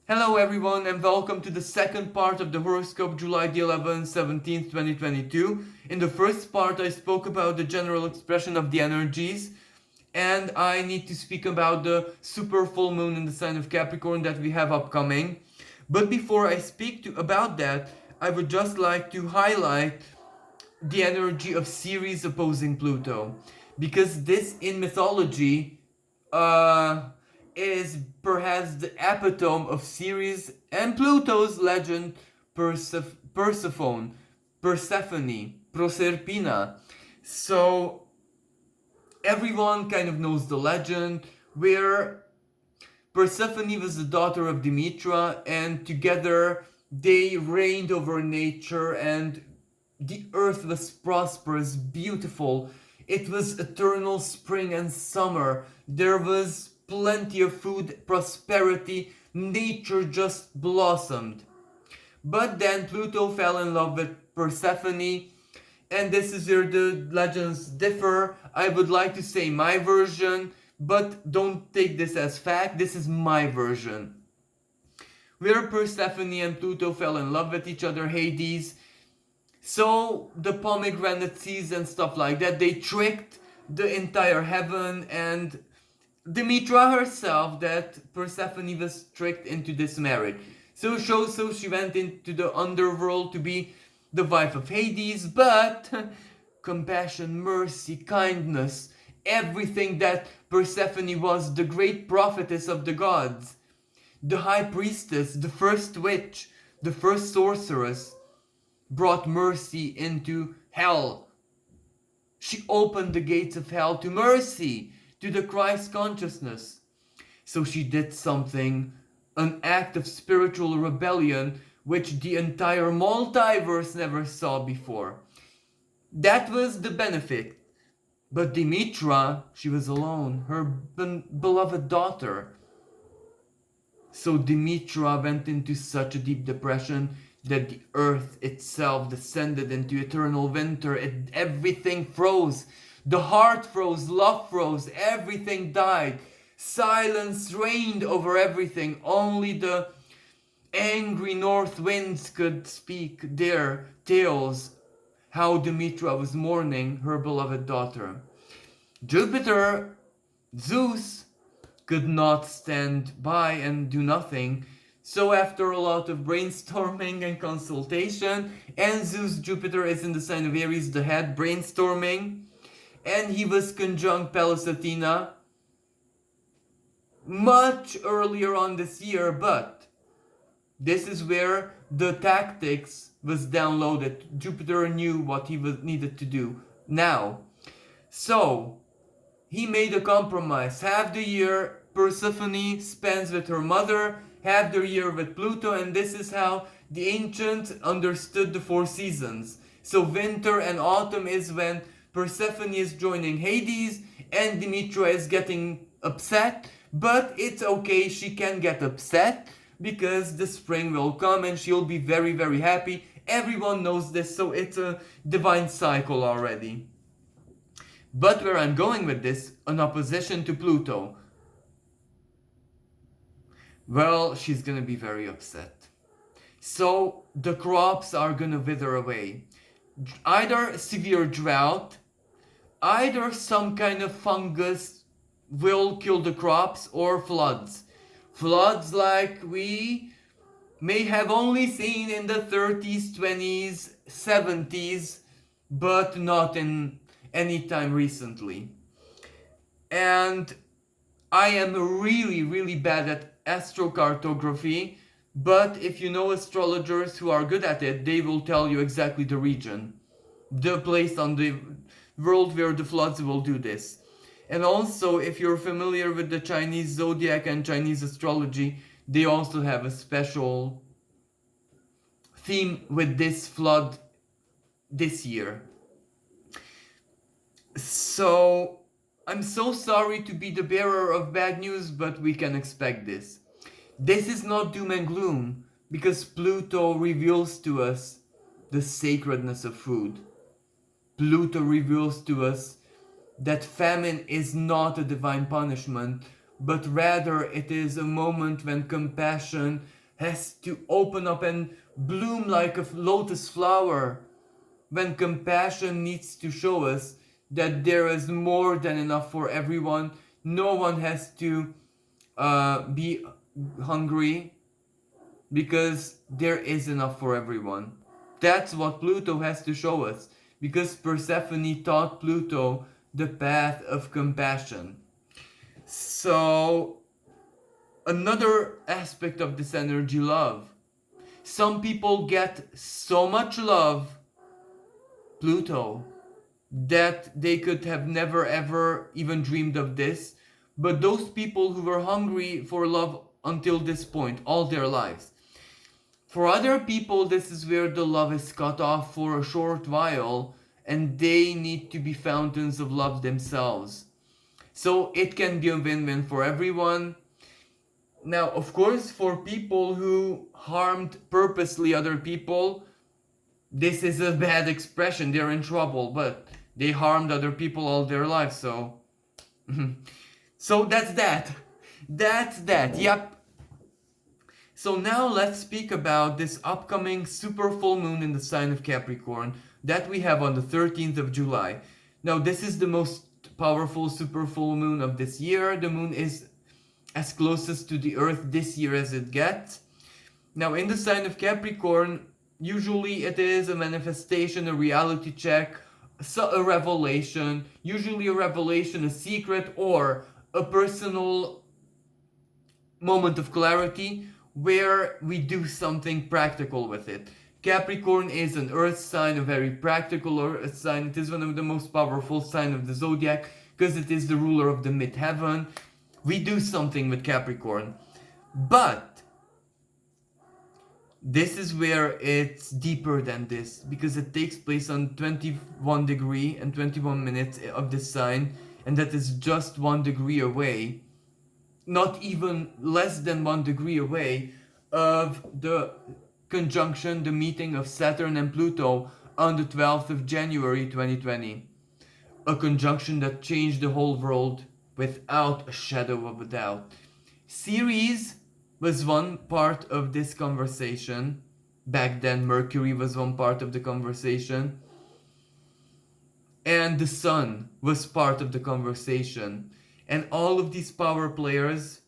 Hello everyone and welcome to the second part of the horoscope July the 11th, 17th, 2022. In the first part I spoke about the general expression of the energies and I need to speak about the super full moon in the sign of Capricorn that we have upcoming. But before I speak about that, I would just like to highlight the energy of Ceres opposing Pluto, because this in mythology uh, is perhaps the epitome of Ceres and Pluto's legend Persephone, Proserpina. So everyone kind of knows the legend where Persephone was the daughter of Demetra, and together they reigned over nature, and the earth was prosperous, beautiful. It was eternal spring and summer. There was plenty of food, prosperity. Nature just blossomed. But then Pluto fell in love with Persephone, and this is where the legends differ. I would like to say my version, but don't take this as fact. This is my version. Where Persephone and Pluto fell in love with each other, Hades. So the pomegranate seeds and stuff like that, they tricked the entire heaven, and Demetra herself, that Persephone was tricked into this marriage. So she went into the underworld to be the wife of Hades, but compassion, mercy, kindness, everything that Persephone was, the great prophetess of the gods, the high priestess, the first witch, the first sorceress, brought mercy into hell. She opened the gates of hell to mercy, to the Christ consciousness. So she did something, an act of spiritual rebellion, which the entire multiverse never saw before. That was the benefit. But Demetra, she was alone, her beloved daughter. So Demetra went into such a deep depression that the earth itself descended into eternal winter. Everything froze. The heart froze, love froze, everything died. Silence reigned over everything. Only the angry north winds could speak their tales, how Demetra was mourning her beloved daughter. Jupiter, Zeus, could not stand by and do nothing. So after a lot of brainstorming and consultation, and Zeus Jupiter is in the sign of Aries, the head, brainstorming, and he was conjunct Pallas Athena much earlier on this year, but this is where the tactics was downloaded. Jupiter knew what he needed to do now. So he made a compromise. Half the year Persephone spends with her mother, half the year with Pluto, and this is how the ancients understood the four seasons. So winter and autumn is when Persephone is joining Hades and Demetra is getting upset, but it's okay, she can get upset because the spring will come and she'll be very, very happy. Everyone knows this, so it's a divine cycle already. But where I'm going with this, an opposition to Pluto, well, she's gonna be very upset. So the crops are gonna wither away. Either severe drought, either some kind of fungus will kill the crops, or floods. Floods like we may have only seen in the 30s, 20s, 70s, but not in any time recently. And I am really, really bad at astrocartography, but if you know astrologers who are good at it, they will tell you exactly the region, the place on the world where the floods will do this. And also, if you're familiar with the Chinese zodiac and Chinese astrology, they also have a special theme with this flood this year. So, I'm so sorry to be the bearer of bad news, but we can expect this. This is not doom and gloom, because Pluto reveals to us the sacredness of food. Pluto reveals to us that famine is not a divine punishment, but rather it is a moment when compassion has to open up and bloom like a lotus flower, when compassion needs to show us that there is more than enough for everyone. No one has to be hungry, because there is enough for everyone. That's what Pluto has to show us, because Persephone taught Pluto the path of compassion. So, another aspect of this energy, love. Some people get so much love, Pluto, that they could have never ever even dreamed of this. But those people who were hungry for love until this point, all their lives. For other people, this is where the love is cut off for a short while, and they need to be fountains of love themselves. So it can be a win-win for everyone. Now, of course, for people who harmed purposely other people, this is a bad expression. They're in trouble, but they harmed other people all their lives, so so that's that. That's that. Yep. So now let's speak about this upcoming super full moon in the sign of Capricorn that we have on the 13th of July. Now, this is the most powerful super full moon of this year. The moon is as closest to the earth this year as it gets. Now, in the sign of Capricorn, usually it is a manifestation, a reality check, a revelation, usually a revelation, a secret, or a personal moment of clarity where we do something practical with it. Capricorn is an earth sign, a very practical earth sign. It is one of the most powerful signs of the zodiac because it is the ruler of the mid-heaven. We do something with Capricorn. But this is where it's deeper than this, because it takes place on 21 degree and 21 minutes of this sign, and that is just 1 degree away, not even less than 1 degree away of the conjunction, the meeting of Saturn and Pluto on the 12th of January 2020. A conjunction that changed the whole world without a shadow of a doubt. Ceres was one part of this conversation. Back then, Mercury was one part of the conversation. And the Sun was part of the conversation. And all of these power players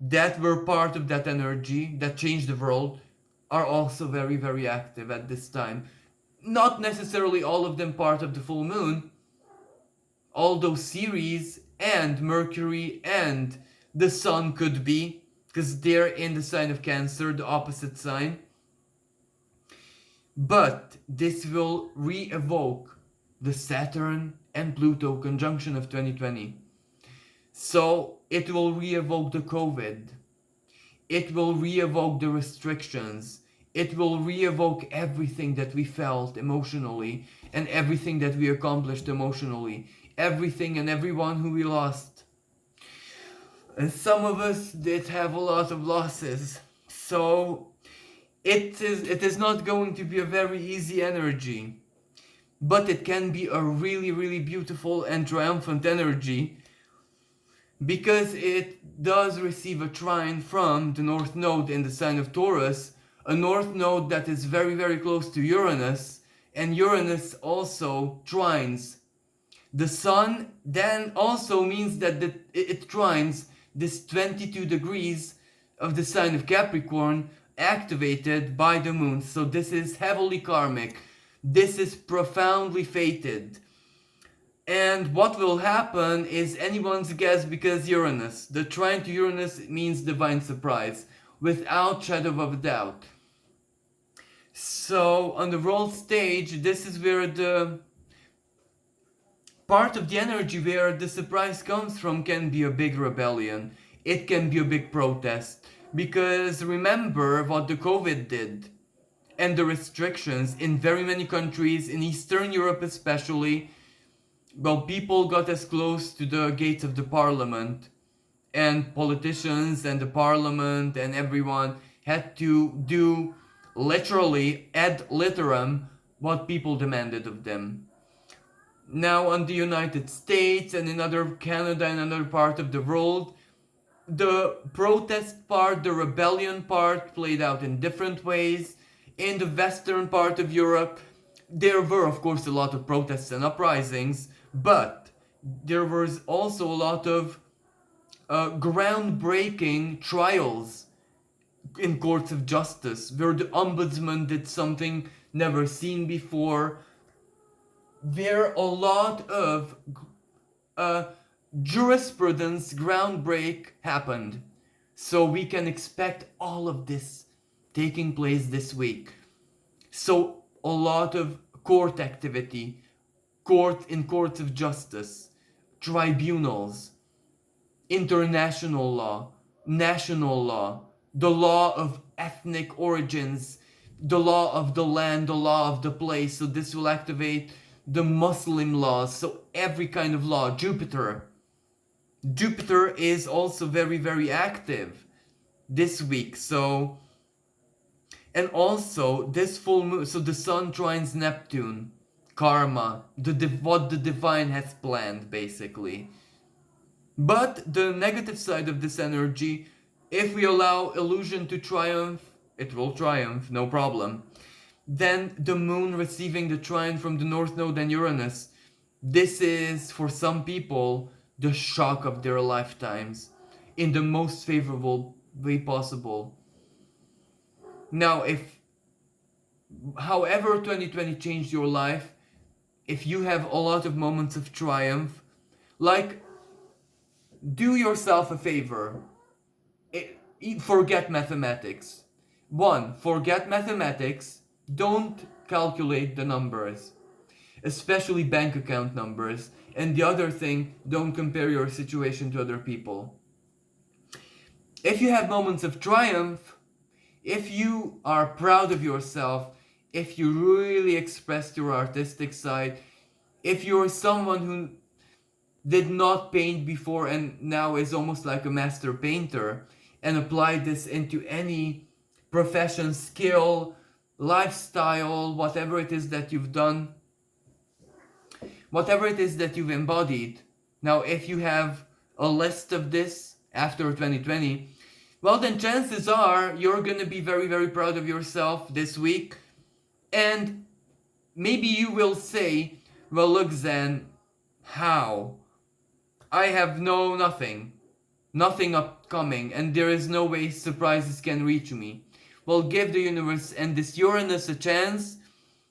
that were part of that energy that changed the world are also very, very active at this time. Not necessarily all of them part of the full moon, although Ceres and Mercury and the Sun could be, because they're in the sign of Cancer, the opposite sign. But this will re-evoke the Saturn and Pluto conjunction of 2020. So it will re-evoke the COVID. It will re-evoke the restrictions. It will re-evoke everything that we felt emotionally and everything that we accomplished emotionally. Everything and everyone who we lost. And some of us did have a lot of losses. So it is not going to be a very easy energy. But it can be a really, really beautiful and triumphant energy, because it does receive a trine from the North Node in the sign of Taurus, a North Node that is very, very close to Uranus, and Uranus also trines the Sun. Then also means that it trines this 22 degrees of the sign of Capricorn activated by the Moon. So this is heavily karmic. This is profoundly fated. And what will happen is anyone's guess, because Uranus, the trine to Uranus means divine surprise, without shadow of a doubt. So on the world stage, this is where the part of the energy where the surprise comes from can be a big rebellion. It can be a big protest. Because remember what the COVID did and the restrictions in very many countries, in Eastern Europe especially. Well, people got as close to the gates of the parliament, and politicians and the parliament and everyone had to do literally ad literam what people demanded of them. Now on the United States and in other Canada and another part of the world, the protest part, the rebellion part played out in different ways. In the western part of Europe, there were, of course, a lot of protests and uprisings, but there was also a lot of groundbreaking trials in courts of justice where the ombudsman did something never seen before, where a lot of uh, jurisprudence groundbreak happened. So we can expect all of this taking place this week. So a lot of court activity, courts of justice, tribunals, international law, national law, the law of ethnic origins, the law of the land, the law of the place. So this will activate the Muslim laws. So every kind of law. Jupiter is also very, very active this week. So, and also this full moon, so the sun trines Neptune, karma, what the divine has planned, basically. But the negative side of this energy, if we allow illusion to triumph, it will triumph, no problem. Then the moon receiving the trine from the North Node and Uranus. This is, for some people, the shock of their lifetimes in the most favorable way possible. Now, if, however 2020 changed your life, if you have a lot of moments of triumph, like, do yourself a favor. Forget mathematics. One, forget mathematics. Don't calculate the numbers, especially bank account numbers. And the other thing, don't compare your situation to other people. If you have moments of triumph, if you are proud of yourself, if you really expressed your artistic side, if you're someone who did not paint before and now is almost like a master painter, and apply this into any profession, skill, lifestyle, whatever it is that you've done, whatever it is that you've embodied. Now, if you have a list of this after 2020, well, then chances are you're gonna be very, very proud of yourself this week. And maybe you will say, well, look, Zen, how? I have nothing upcoming, and there is no way surprises can reach me. Well, give the universe and this Uranus a chance,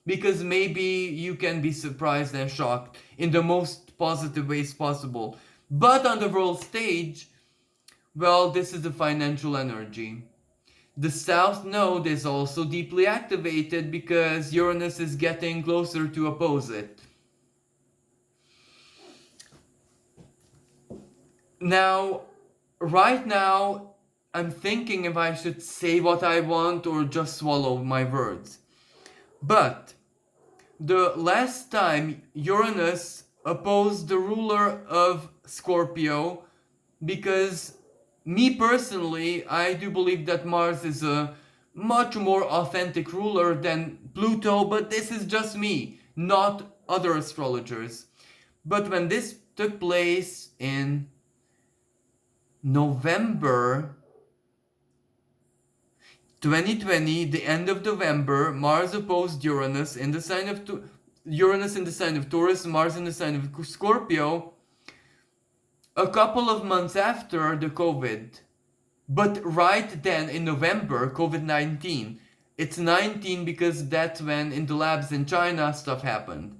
because maybe you can be surprised and shocked in the most positive ways possible. But on the world stage, well, this is the financial energy. The South Node is also deeply activated because Uranus is getting closer to oppose it. Now, right now, I'm thinking if I should say what I want or just swallow my words. But the last time Uranus opposed the ruler of Scorpio, because me personally, I do believe that Mars is a much more authentic ruler than Pluto, but this is just me, not other astrologers. But when this took place in November 2020, the end of November, Mars opposed Uranus in the sign of Uranus in the sign of Taurus, Mars in the sign of Scorpio, a couple of months after the COVID. But right then in November, COVID-19, it's 19 because that's when in the labs in China stuff happened.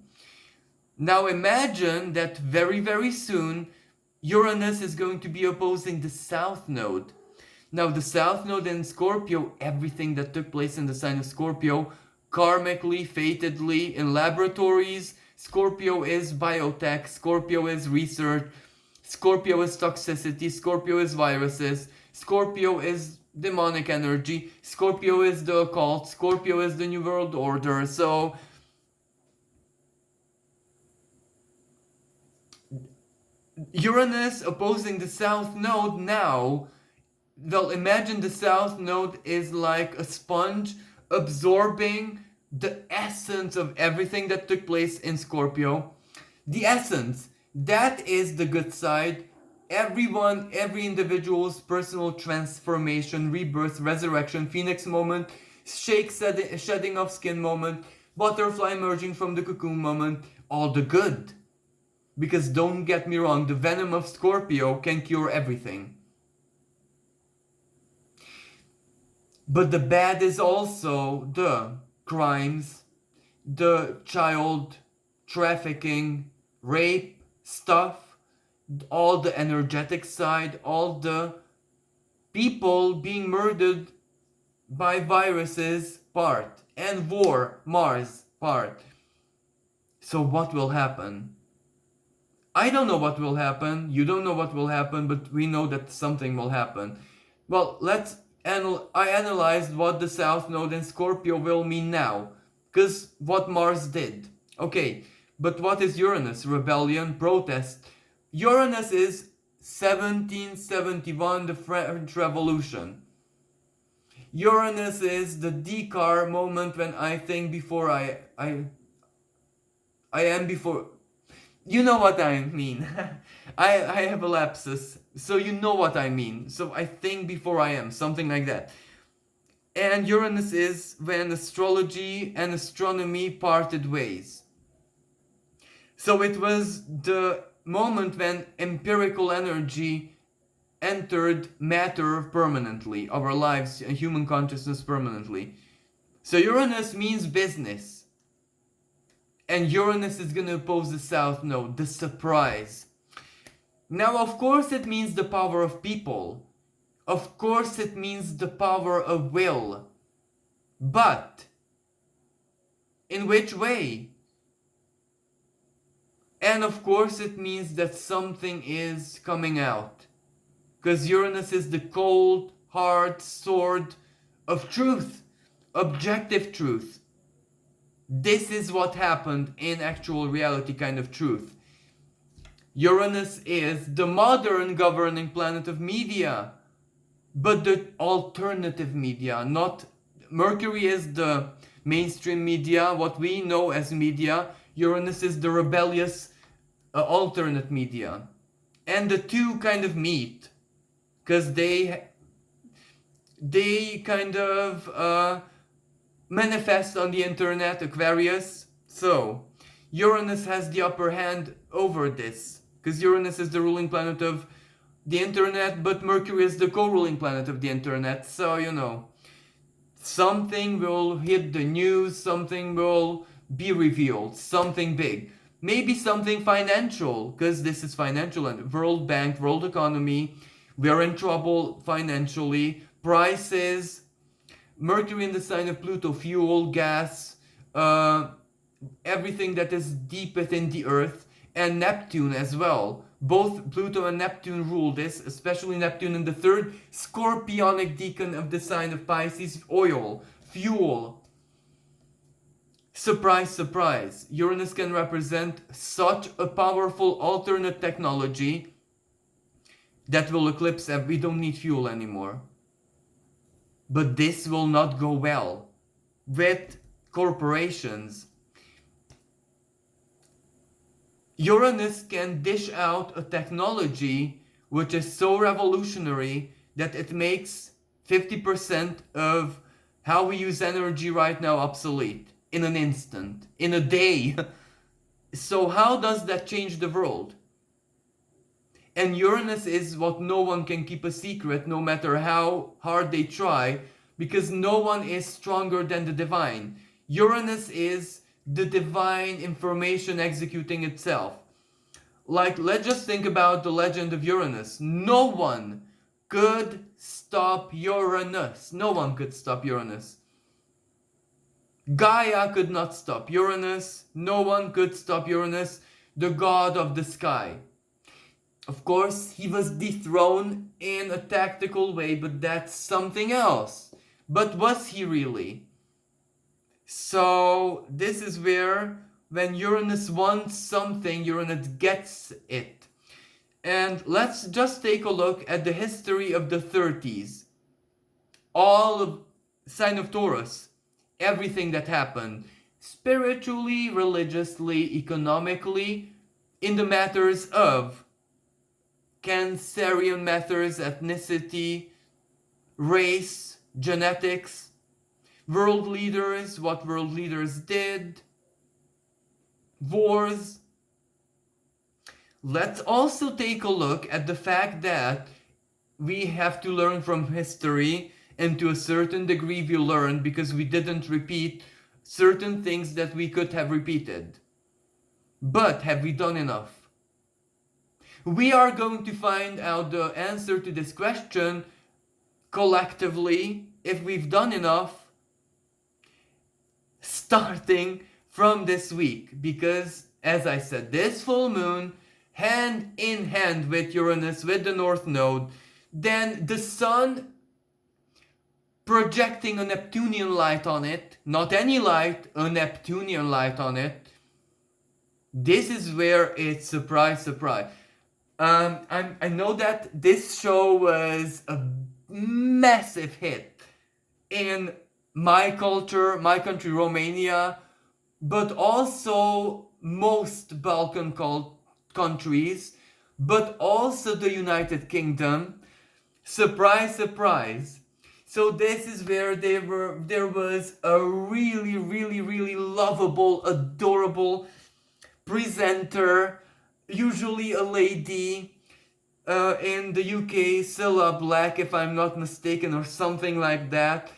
Now imagine that very, very soon Uranus is going to be opposing the South Node. Now the South Node in Scorpio, everything that took place in the sign of Scorpio, karmically, fatedly, in laboratories, Scorpio is biotech, Scorpio is research, Scorpio is toxicity, Scorpio is viruses, Scorpio is demonic energy, Scorpio is the occult, Scorpio is the New World Order. So Uranus opposing the South Node now, well, imagine the South Node is like a sponge absorbing the essence of everything that took place in Scorpio. The essence, that is the good side, every individual's personal transformation, rebirth, resurrection, phoenix moment, shedding of skin moment, butterfly emerging from the cocoon moment, all the good. Because don't get me wrong, the venom of Scorpio can cure everything. But the bad is also the crimes, the child trafficking, rape stuff, all the energetic side, all the people being murdered by viruses part, and war, Mars part. So what will happen? I don't know what will happen, you don't know what will happen, but we know that something will happen. Well, I analyzed what the South Node in Scorpio will mean now, because what Mars did. Okay, but what is Uranus? Rebellion, protest. Uranus is 1771, the French Revolution. Uranus is the decar moment when I think before I am before. You know what I mean. I have a lapsus, so you know what I mean. So I think before I am, something like that. And Uranus is when astrology and astronomy parted ways. So it was the moment when empirical energy entered matter permanently, our lives, human consciousness permanently. So Uranus means business. And Uranus is going to oppose the South Node, the surprise. Now, of course, it means the power of people. Of course, it means the power of will. But, in which way? And of course, it means that something is coming out. Because Uranus is the cold, hard sword of truth, objective truth. This is what happened in actual reality kind of truth. Uranus is the modern governing planet of media, but the alternative media, not Mercury is the mainstream media, what we know as media. Uranus is the rebellious alternate media. And the two kind of meet, because they kind of manifest on the internet, Aquarius. So, Uranus has the upper hand over this, because Uranus is the ruling planet of the internet, but Mercury is the co-ruling planet of the internet. So, you know, something will hit the news, something will be revealed, something big. Maybe something financial, because this is financial and World Bank, world economy. We are in trouble financially. Prices, Mercury in the sign of Pluto, fuel, gas, everything that is deep within the earth, and Neptune as well. Both Pluto and Neptune rule this, especially Neptune in the third scorpionic decan of the sign of Pisces, oil, fuel. Surprise, surprise. Uranus can represent such a powerful alternate technology that will eclipse we don't need fuel anymore. But this will not go well with corporations. Uranus can dish out a technology which is so revolutionary that it makes 50% of how we use energy right now obsolete in an instant, in a day. So how does that change the world? And Uranus is what no one can keep a secret, no matter how hard they try, because no one is stronger than the divine. Uranus is the divine information executing itself. Like, let's just think about the legend of Uranus. No one could stop Uranus. No one could stop Uranus. Gaia could not stop Uranus. No one could stop Uranus, the god of the sky. Of course, he was dethroned in a tactical way, but that's something else. But was he really? So, this is where, when Uranus wants something, Uranus gets it. And let's just take a look at the history of the 30s. All of sign of Taurus, everything that happened, spiritually, religiously, economically, in the matters of Cancerian methods, ethnicity, race, genetics, world leaders, what world leaders did, wars. Let's also take a look at the fact that we have to learn from history, and to a certain degree we learned because we didn't repeat certain things that we could have repeated. But have we done enough? We are going to find out the answer to this question collectively, if we've done enough, starting from this week. Because, as I said, this full moon, hand in hand with Uranus, with the North Node, then the Sun projecting a Neptunian light on it, not any light, a Neptunian light on it. This is where it's surprise, surprise. I know that this show was a massive hit in my culture, my country, Romania, but also most Balkan countries, but also the United Kingdom. Surprise, surprise. So this is where there was a really, really, really lovable, adorable presenter, usually a lady, in the UK, Cilla Black, if I'm not mistaken, or something like that.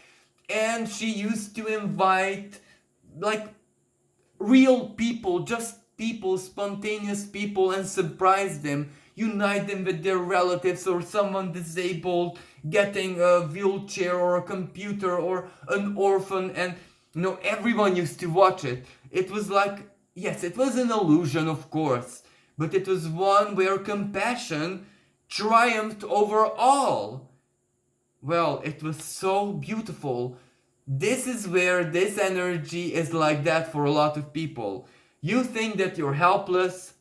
And she used to invite like real people, just people, spontaneous people, and surprise them, unite them with their relatives or someone disabled getting a wheelchair or a computer or an orphan, and everyone used to watch it. It was like, yes, it was an illusion, of course, but it was one where compassion triumphed over all. Well, it was so beautiful. This is where this energy is like that for a lot of people. You think that you're helpless,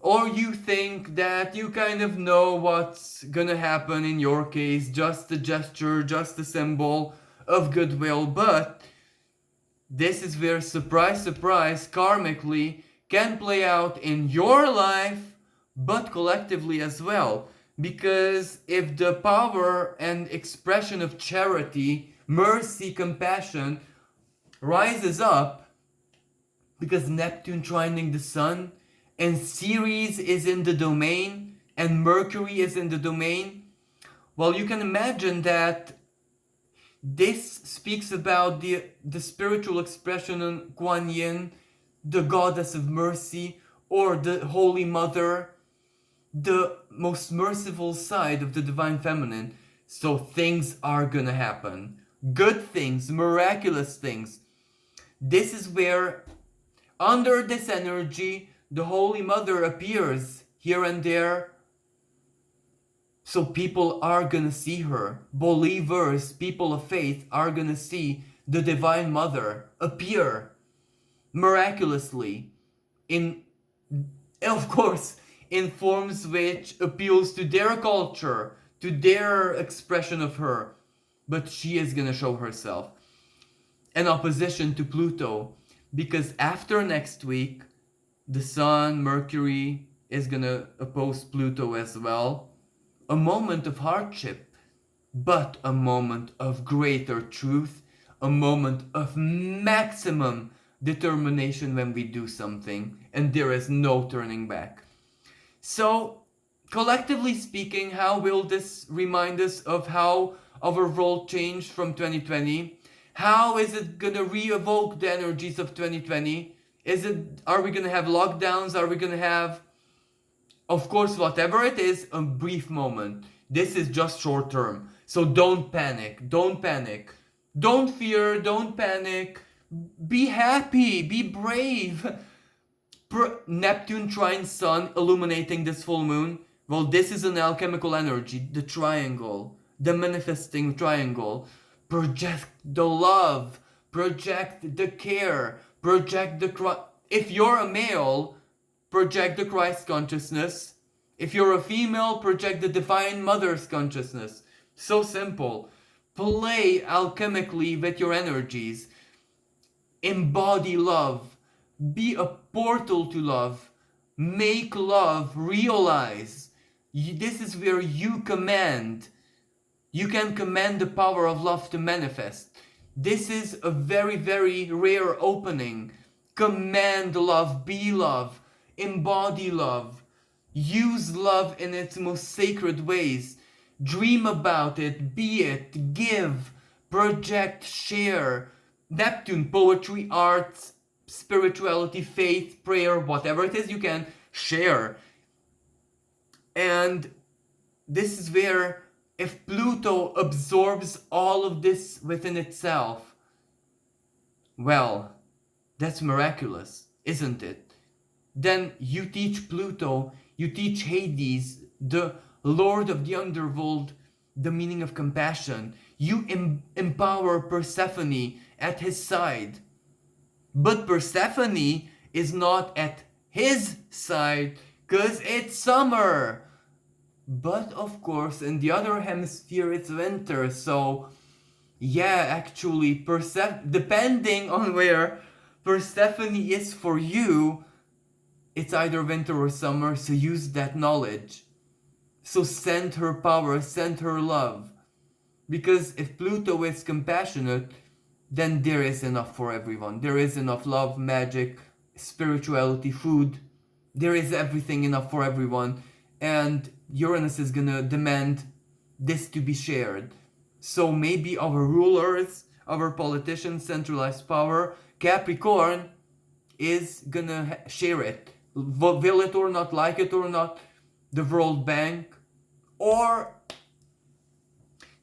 or you think that you kind of know what's gonna happen in your case, just a gesture, just a symbol of goodwill, but this is where, surprise, surprise, karmically can play out in your life, but collectively as well. Because if the power and expression of charity, mercy, compassion rises up, because Neptune trining the Sun, and Ceres is in the domain, and Mercury is in the domain, well, you can imagine that this speaks about the spiritual expression in Kuan Yin, the goddess of mercy, or the Holy Mother, the most merciful side of the Divine Feminine. So things are gonna happen. Good things, miraculous things. This is where, under this energy, the Holy Mother appears here and there. So people are gonna see her. Believers, people of faith, are gonna see the Divine Mother appear miraculously in, of course, in forms which appeals to their culture, to their expression of her. But she is gonna show herself in opposition to Pluto, because after next week, the Sun, Mercury is gonna oppose Pluto as well. A moment of hardship, but a moment of greater truth, a moment of maximum determination when we do something, and there is no turning back. So, collectively speaking, how will this remind us of how our world changed from 2020? How is it gonna re-evoke the energies of 2020? Are we gonna have lockdowns? Are we gonna have, of course, whatever it is, a brief moment? This is just short term. So don't panic. Don't panic. Don't fear. Don't panic. Be happy. Be brave. Neptune trine Sun illuminating this full moon. Well, this is an alchemical energy. The triangle. The manifesting triangle. Project the love. Project the care. Project the... If you're a male, project the Christ consciousness. If you're a female, project the Divine Mother's consciousness. So simple. Play alchemically with your energies. Embody love. Be a portal to love. make love, realize. This is where you command. You can command the power of love to manifest. This is a very, very rare opening. Command love, be love, embody love. Use love in its most sacred ways. Dream about it, be it, give, project, share. Neptune, poetry, arts, spirituality, faith, prayer, whatever it is you can share. And this is where, if Pluto absorbs all of this within itself, well, that's miraculous, isn't it? Then you teach Pluto, you teach Hades, the lord of the underworld, the meaning of compassion. You empower Persephone at his side. But Persephone is not at his side because it's summer. But of course, in the other hemisphere, it's winter. So, yeah, actually, depending on where Persephone is for you, it's either winter or summer. So use that knowledge. So send her power, send her love. Because if Pluto is compassionate, then there is enough for everyone. There is enough love, magic, spirituality, food. There is everything enough for everyone. And Uranus is gonna demand this to be shared. So maybe our rulers, our politicians, centralized power, Capricorn is gonna share it. Will it or not, like it or not, the World Bank, or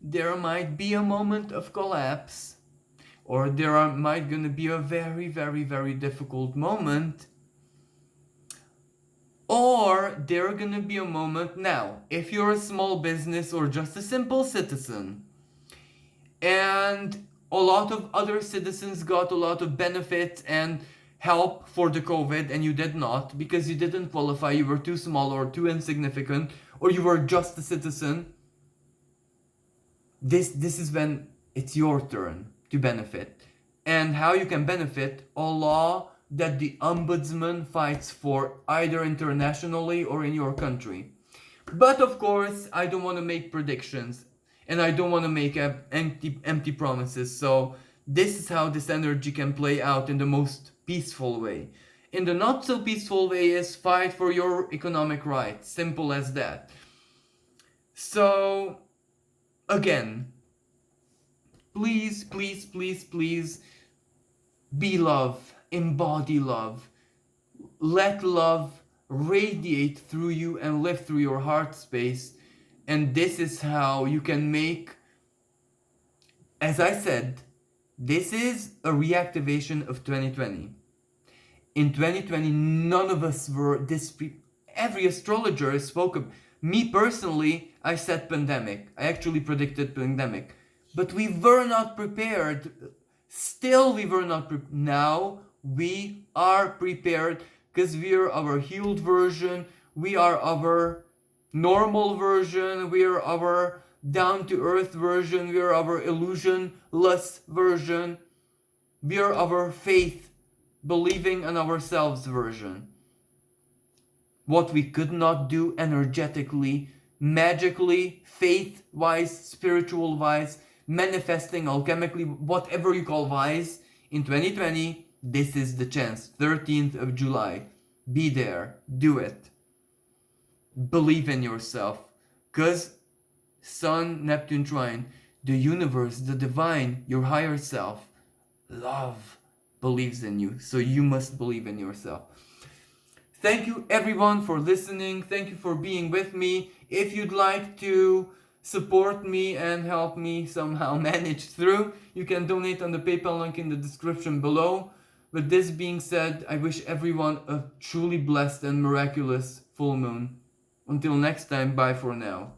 there might be a moment of collapse, or might gonna be a very, very, very difficult moment, or there gonna be a moment now, if you're a small business or just a simple citizen, and a lot of other citizens got a lot of benefits and help for the COVID, and you did not, because you didn't qualify, you were too small or too insignificant, or you were just a citizen. This is when it's your turn to benefit. And how you can benefit: a law that the ombudsman fights for, either internationally or in your country. But of course, I don't want to make predictions, and I don't want to make empty promises. So this is how this energy can play out in the most peaceful way. In the not so peaceful way is fight for your economic rights. Simple as that. So again, please, please, please, please be love, embody love. Let love radiate through you and live through your heart space. And this is how you can make, as I said, this is a reactivation of 2020. In 2020, none of us were this every astrologer spoke of. Me personally, I said pandemic. I actually predicted pandemic. But we were not prepared. Still, we were not prepared. Now, we are prepared because we are our healed version. We are our normal version. We are our down-to-earth version. We are our illusionless version. We are our faith, believing in ourselves version. What we could not do energetically, magically, faith-wise, spiritual-wise, manifesting, alchemically, whatever you call wise, in 2020, this is the chance. 13th of July. Be there. Do it. Believe in yourself. Because Sun, Neptune trine, the universe, the divine, your higher self, love, believes in you. So you must believe in yourself. Thank you everyone for listening. Thank you for being with me. If you'd like to support me and help me somehow manage through, you can donate on the PayPal link in the description below. With this being said, I wish everyone a truly blessed and miraculous full moon. Until next time, bye for now.